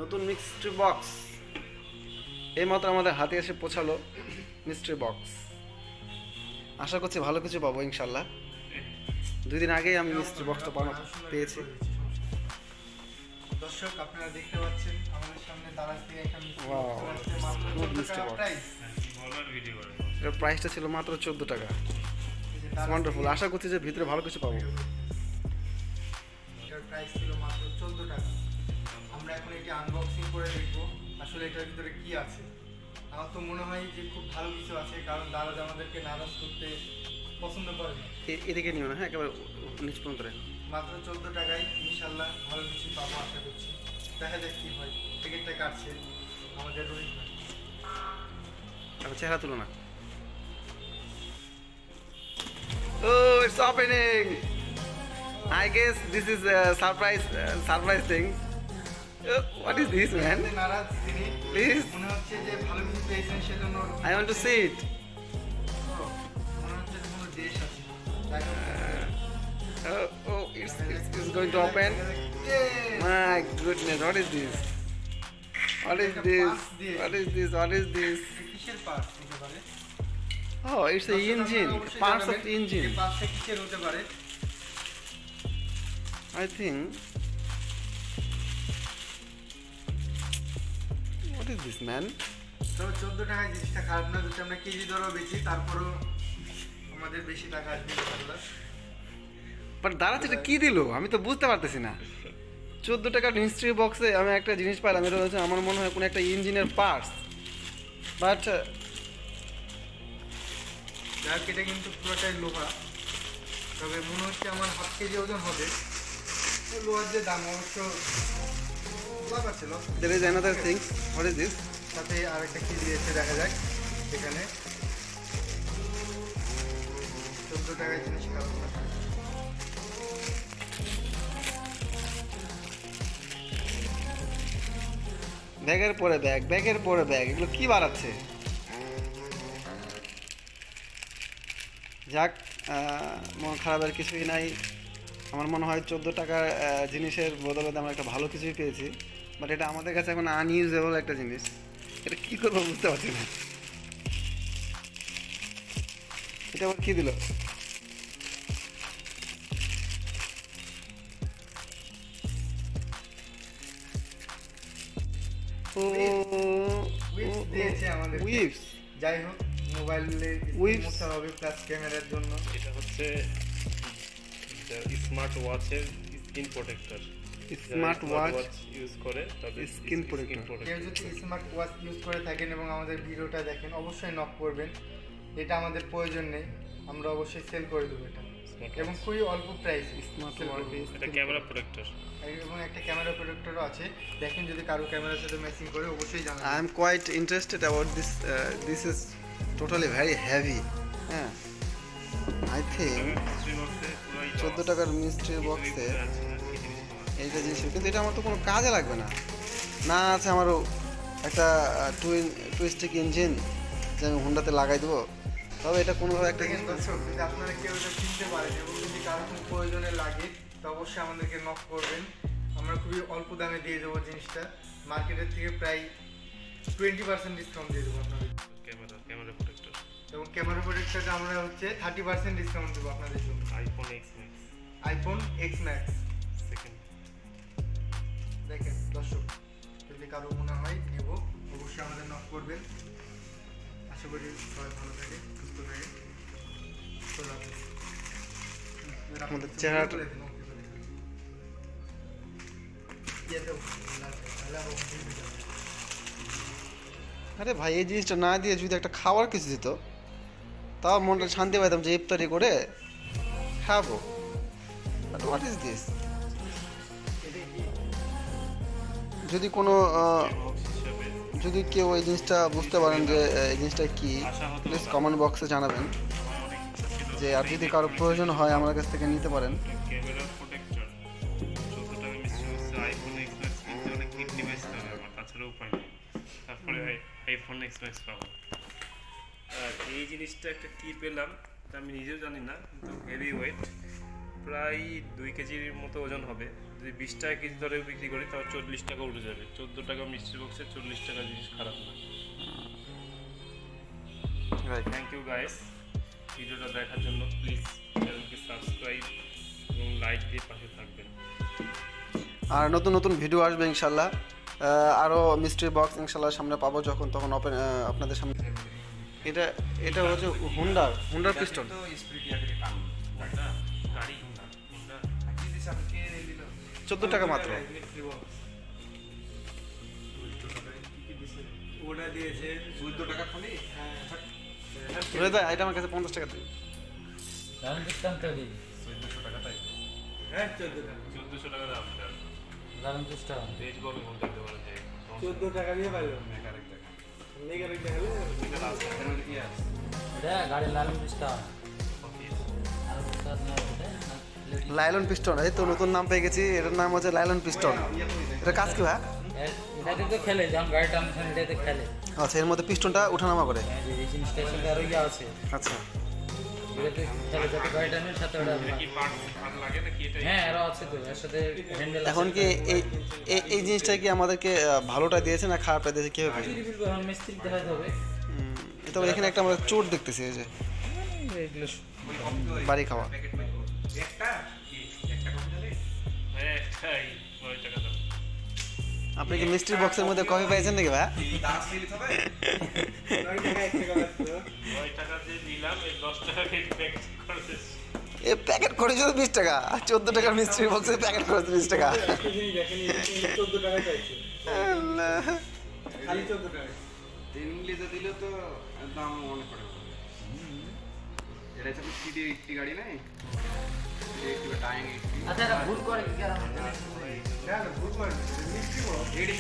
নতুন mystery box এইমাত্র আমাদের হাতে এসে পৌঁছালো মিস্ট্রি বক্স। আশা করছি ভালো কিছু পাবো ইনশাল্লাহ। 2 দিন আগেই আমি মিস্ট্রি বক্সটা পেয়েছি। দর্শক আপনারা দেখতে পাচ্ছেন আমাদের সামনে দারাজ থেকে একটা মিস্ট্রি বক্স। এর প্রাইসটা ছিল মাত্র 14 টাকা। ওয়ান্ডারফুল। আশা করছি যে ভিতরে ভালো কিছু পাবো। এটার প্রাইস ছিল মাত্র 14 টাকা। আমরা এখন এটি আনবক্সিং করে দেখব আসলে এটার ভিতরে কি আছে। আমার তো মনে হয় যে খুব ভালো কিছু আছে, কারণ দারাজ আমাদেরকে নারাজ করতে পছন্দ করে না। এদিকে নিও না, হ্যাঁ, একেবারে নিচ পর্যন্ত রেখো। মাত্র 14 টাকায় ইনশাল্লাহ ভালো কিছু পাবো আশা করছি। দেখা যাক কি হয়। টিকিটটা কাটছে আমাদের রোহিত ভাই। তারপর চেহারা তুলো না। Oh, it's opening. I guess this is a surprise thing. What is this, man? নারাজ তিনি Please. মনে হচ্ছে যে ভালো কিছু পেয়েছেন সেজন্য I want to see it. মনে হচ্ছে যে কোনো দেশ আছে। তাই Oh, it's going to open. My goodness, what is this? What is this? What is this? What is this? কিসের পার্ট হতে পারে? Oh, it's the engine. Parts of engine. পার্টটা কিসের হতে পারে? I think. What is this, man? তো 14 টাকায় জিনিসটা খারাপ না, যদি আমরা কেজি দরেও বেচি তারপরও আমাদের বেশি টাকা আসবে ইনশাআল্লাহ। বাট দাঁড়া, এটা কি দিল আমি তো বুঝতে পারতেছি না। 14 টাকার মিস্ট্রি বক্সে আমি একটা জিনিস পাইলাম, এটা হচ্ছে আমার মনে হয় কোনো একটা ইঞ্জিনের পার্টস। বাট যাক, এটা কিন্তু পুরোটাই লোহা, তবে মনে হচ্ছে আমার 1/2 কেজি ওজন হবে। তো লোহার যে দাম অবশ্য লাভ আছে। there is another thing. What is this? সাথে আরেকটা কি দিয়েছে দেখা যাক। এখানে 14 টাকায় জিনিস খারাপ না। ব্যাগের পরে ব্যাগ, ব্যাগের পরে ব্যাগ, এগুলো কি বাড়াচ্ছে? যাক, মন খারাপের কিছুই নাই। আমার মনে হয় 14 টাকার জিনিসের বদলে আমরা একটা ভালো কিছুই পেয়েছি। বাট এটা আমাদের কাছে এখন আনইউজেবল একটা জিনিস। এটা কি করবো বুঝতে পারছি না। এটা আবার কি দিল? উইপস দিয়েছে আমাদের। উইপস, যাই হোক, মোবাইলে Whips. মোছা হবে প্লাস ক্যামেরার জন্য। এটা হচ্ছে স্মার্ট ওয়াচের screen protector. Smart watch use করে তবে স্ক্রিন প্রোটেক্টর। কেউ যদি স্মার্ট ওয়াচ ইউজ করে থাকেন এবং আমাদের ভিডিওটা দেখেন, অবশ্যই নক করবেন। এটা আমাদের প্রয়োজন নেই, আমরা অবশ্যই সেল করে দেবো এটা, এবং খুবই অল্প প্রাইস। স্মার্ট ওয়াচ, এটা ক্যামেরা প্রোটেক্টর এবং একটা ক্যামেরা প্রোটেক্টরও আছে। দেখেন যদি কারো ক্যামেরার সাথে ম্যাচিং করে অবশ্যই জানাবেন। I am quite interested about this. This is totally very heavy. হ্যাঁ, I think 14 টাকার মিস্ট্রি বক্সে এইটা জিনিস, কিন্তু এটা আমার তো কোনো কাজে লাগবে না। না আছে আমারও একটা টুইস্টিক ইঞ্জিন যে আমি হোন্ডাতে লাগাই দেবো, তবে এটা কোনোভাবে একটা দেখেন দর্শক, যদি আপনারা কেউ এটা কিনতে পারেন এবং যদি কারো খুব প্রয়োজনে লাগে তো অবশ্যই আমাদেরকে নক করবেন। আমরা খুবই অল্প দামে দিয়ে দেবো জিনিসটা। মার্কেটের থেকে প্রায় 20% ডিসকাউন্ট দিয়ে দেবো আপনাদের। ক্যামেরা প্রোটেক্টর এবং ক্যামেরা প্রোটেক্টরটা আমরা হচ্ছে 30% ডিসকাউন্ট দেবো আপনাদের জন্য। IPhone x max second. দেখেন দর্শক, যদি কারো মনে হয় নেব অবশ্যই আমাদের নক করবেন। আশা করি সবাই ভালো থাকে, সুস্থ থাকে। আমাদের চেহারাটা আরে ভাই, এই জিনিসটা না দিয়ে যদি একটা খাওয়ার কিছু দিত তাও মনটা শান্তি পাইতাম যে ইফতারি করে খাবো। But what is this? যদি কোনো যদি কেউ এই জিনিসটা বুঝতে পারেন যে এই জিনিসটা কি, প্লিজ কমেন্ট বক্সে জানাবেন। যে আর যদি কারো প্রয়োজন হয় আমার কাছ থেকে নিতে পারেন। ক্যামেরা প্রোটেক্টর 14 টাকা মিস্ট্রি হচ্ছে আইফোন এক্স ম্যাক্স কিনতে অনেক কিট ডিভাইস লাগে, আমার তাছাড়া উপায় নেই। তারপরে আইফোন এক্স ম্যাক্স পাবো। আর এই জিনিসটা একটা কি পেলাম তা আমি নিজেও জানি না, কিন্তু হেভি ওয়েট। প্রায় 2 কেজির মতো ওজন হবে। যদি 20 টাকা কেজি দরে বিক্রি করি তাহলে 40 টাকা উঠে যাবে। 14 টাকা মিস্ট্রি বক্সে 40 টাকা জিনিস খারাপ না। রাইট। থ্যাংক ইউ গাইস, ভিডিওটা দেখার জন্য। প্লিজ চ্যানেলকে সাবস্ক্রাইব এবং লাইক দিয়ে পাশে থাকবেন। আর নতুন নতুন ভিডিও আসবে ইনশাল্লাহ। আরও মিস্ট্রি বক্স ইনশাল্লাহ সামনে পাবো যখন তখন ওপেন আপনাদের সামনে। এটা হচ্ছে হুন্ডার পিস্টন। গাড়ি হোন্ডা 14 টাকা মাত্র। ওটা দিয়েছে 14 টাকা ফোনে। রয়ে দেয় এটা আমার কাছে 50 টাকা দিই। 1400 টাকা তাই। হ্যাঁ 14 টাকা 1400 টাকা দাম। পেজ বলে হোন্ডা দিতে পারে যে 14 টাকা দিয়ে পাইলো মেকানিক টাকা। মেকানিক দেখালে এর মধ্যে কি আছে? লাইলন পিস্টন, এই তো নতুন নাম পেয়ে গেছি। এটার নাম হচ্ছে লাইলন পিস্টন। এটা কাজ কি ভাই? এটাতে তো খেলে, যখন গাড়ি টানছেন এটাতে খেলে। আচ্ছা, এর মধ্যে পিস্টনটা ওঠানামা করে। রেসিং স্টেশনে আরো ইয়ে আছে, আচ্ছা, এটাতে খেলে যাতে গাড়ি টানের সাথে ওটা কি পার্ট লাগে নাকি এটা? হ্যাঁ আরো আছে তো, এর সাথে হ্যান্ডেল আছে। এখন কি এই জিনিসটা কি আমাদেরকে ভালোটা দিয়েছে না খারাপটা দিয়েছে কিভাবে? এখন মিস্ত্রি দেখা যাবে। এটা এখানে একটা আমরা চোট দেখতেছি, এই যে এগুলো বাড়ি খাওয়া। একটা কি? একটা কপি দিলে? হ্যাঁ একটাই 9 টাকা দাম। আপনি কি মিস্ট্রি বক্সের মধ্যে কফি পাইছেন নাকি ভাই? এই দাস দিতে হবে? 9 টাকা 1 টাকা লাগতো 9 টাকা দিয়ে নিলাম, এই 10 টাকা কেটে প্যাকেট করে দিচ্ছি। এ প্যাকেট করেছে তো 20 টাকা। 14 টাকার মিস্ট্রি বক্সে প্যাকেট করেছে 20 টাকা। একটা জিনিস দেখেন, 14 টাকা চাইছে, আল্লাহ। খালি 14 টাকা। ইংলিশে দিলে তো দাম অনেক পড়ে। এটা হচ্ছে সিডি 80 গাড়ি নাই? সিডি 80 বা ডাইং 80। আচ্ছা এটা ভুল করে কি কারণ? না না ভুল করে মিস্ত্রি বল এডি